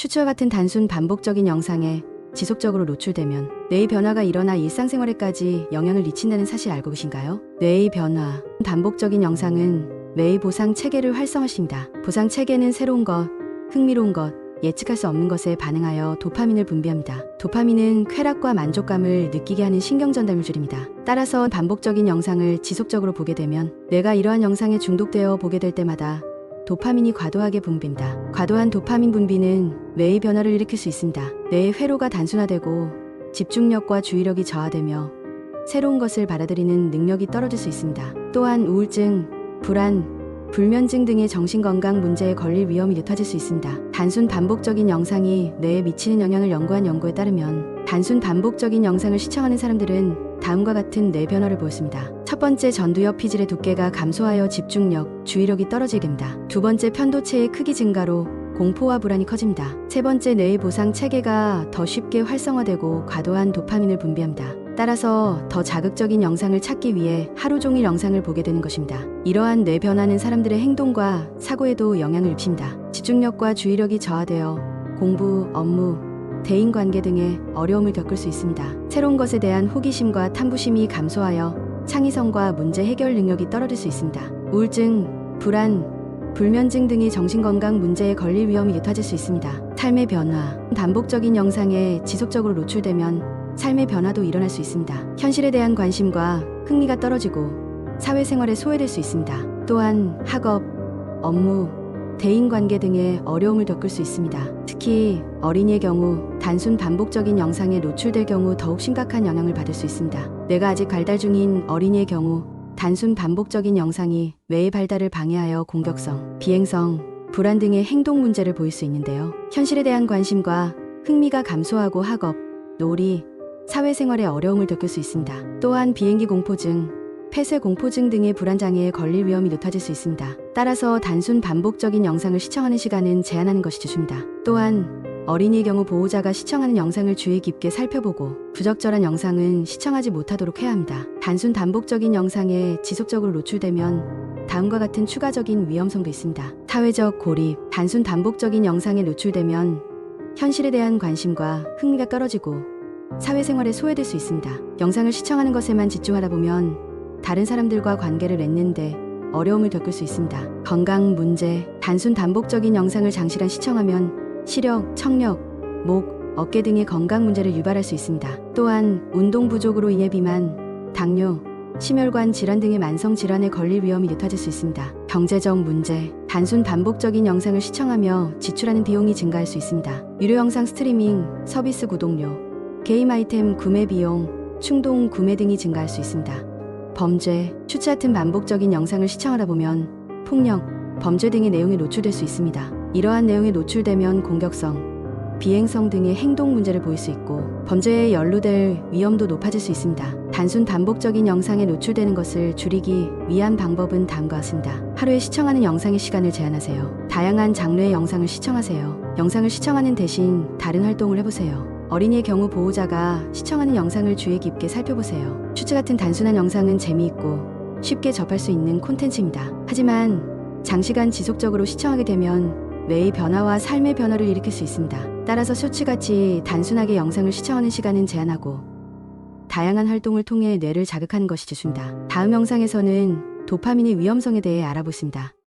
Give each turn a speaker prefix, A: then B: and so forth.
A: 슈츠와 같은 단순 반복적인 영상에 지속적으로 노출되면 뇌의 변화가 일어나 일상생활에까지 영향을 미친다는 사실 알고 계신가요? 뇌의 변화. 반복적인 영상은 뇌의 보상 체계를 활성화시킵니다. 보상 체계는 새로운 것, 흥미로운 것, 예측할 수 없는 것에 반응하여 도파민을 분비합니다. 도파민은 쾌락과 만족감을 느끼게 하는 신경 전달물질입니다. 따라서 반복적인 영상을 지속적으로 보게 되면 뇌가 이러한 영상에 중독되어 보게 될 때마다 도파민이 과도하게 분비됩니다. 과도한 도파민 분비는 뇌의 변화를 일으킬 수 있습니다. 뇌의 회로가 단순화되고 집중력과 주의력이 저하되며 새로운 것을 받아들이는 능력이 떨어질 수 있습니다. 또한 우울증, 불안, 불면증 등의 정신건강 문제에 걸릴 위험이 높아질 수 있습니다. 단순 반복적인 영상이 뇌에 미치는 영향을 연구한 연구에 따르면 단순 반복적인 영상을 시청하는 사람들은 다음과 같은 뇌 변화를 보였습니다. 첫 번째, 전두엽 피질의 두께가 감소하여 집중력, 주의력이 떨어지게 됩니다. 두 번째, 편도체의 크기 증가로 공포와 불안이 커집니다. 세 번째, 뇌의 보상 체계가 더 쉽게 활성화되고 과도한 도파민을 분비합니다. 따라서 더 자극적인 영상을 찾기 위해 하루 종일 영상을 보게 되는 것입니다. 이러한 뇌 변화는 사람들의 행동과 사고에도 영향을 미칩니다. 집중력과 주의력이 저하되어 공부, 업무, 대인관계 등의 어려움을 겪을 수 있습니다. 새로운 것에 대한 호기심과 탐구심이 감소하여 창의성과 문제 해결 능력이 떨어질 수 있습니다. 우울증, 불안, 불면증 등의 정신건강 문제에 걸릴 위험이 높아질 수 있습니다. 삶의 변화. 반복적인 영상에 지속적으로 노출되면 삶의 변화도 일어날 수 있습니다. 현실에 대한 관심과 흥미가 떨어지고 사회생활에 소외될 수 있습니다. 또한 학업, 업무, 대인관계 등의 어려움을 겪을 수 있습니다. 특히 어린이의 경우 단순 반복적인 영상에 노출될 경우 더욱 심각한 영향을 받을 수 있습니다. 뇌가 아직 발달 중인 어린이의 경우 단순 반복적인 영상이 뇌의 발달을 방해하여 공격성, 비행성, 불안 등의 행동 문제를 보일 수 있는데요. 현실에 대한 관심과 흥미가 감소하고 학업, 놀이, 사회생활에 어려움을 겪을 수 있습니다. 또한 비행기 공포증, 폐쇄 공포증 등의 불안장애에 걸릴 위험이 높아질 수 있습니다. 따라서 단순 반복적인 영상을 시청하는 시간은 제한하는 것이 좋습니다. 또한 어린이의 경우 보호자가 시청하는 영상을 주의 깊게 살펴보고 부적절한 영상은 시청하지 못하도록 해야 합니다. 단순 반복적인 영상에 지속적으로 노출되면 다음과 같은 추가적인 위험성도 있습니다. 사회적 고립. 단순 반복적인 영상에 노출되면 현실에 대한 관심과 흥미가 떨어지고 사회생활에 소외될 수 있습니다. 영상을 시청하는 것에만 집중하다 보면 다른 사람들과 관계를 맺는데 어려움을 겪을 수 있습니다. 건강 문제. 단순 반복적인 영상을 장시간 시청하면 시력, 청력, 목, 어깨 등의 건강 문제를 유발할 수 있습니다. 또한 운동 부족으로 인해 비만, 당뇨, 심혈관 질환 등의 만성 질환에 걸릴 위험이 높아질 수 있습니다. 경제적 문제. 단순 반복적인 영상을 시청하며 지출하는 비용이 증가할 수 있습니다. 유료 영상 스트리밍, 서비스 구독료, 게임 아이템 구매 비용, 충동 구매 등이 증가할 수 있습니다. 범죄. 슈츠 같은 반복적인 영상을 시청하다 보면 폭력, 범죄 등의 내용에 노출될 수 있습니다. 이러한 내용에 노출되면 공격성, 비행성 등의 행동 문제를 보일 수 있고 범죄에 연루될 위험도 높아질 수 있습니다. 단순 반복적인 영상에 노출되는 것을 줄이기 위한 방법은 다음과 같습니다. 하루에 시청하는 영상의 시간을 제한하세요. 다양한 장르의 영상을 시청하세요. 영상을 시청하는 대신 다른 활동을 해보세요. 어린이의 경우 보호자가 시청하는 영상을 주의 깊게 살펴보세요. 슈츠 같은 단순한 영상은 재미있고 쉽게 접할 수 있는 콘텐츠입니다. 하지만 장시간 지속적으로 시청하게 되면 뇌의 변화와 삶의 변화를 일으킬 수 있습니다. 따라서 슈츠같이 단순하게 영상을 시청하는 시간은 제한하고 다양한 활동을 통해 뇌를 자극하는 것이 좋습니다. 다음 영상에서는 도파민의 위험성에 대해 알아보겠습니다.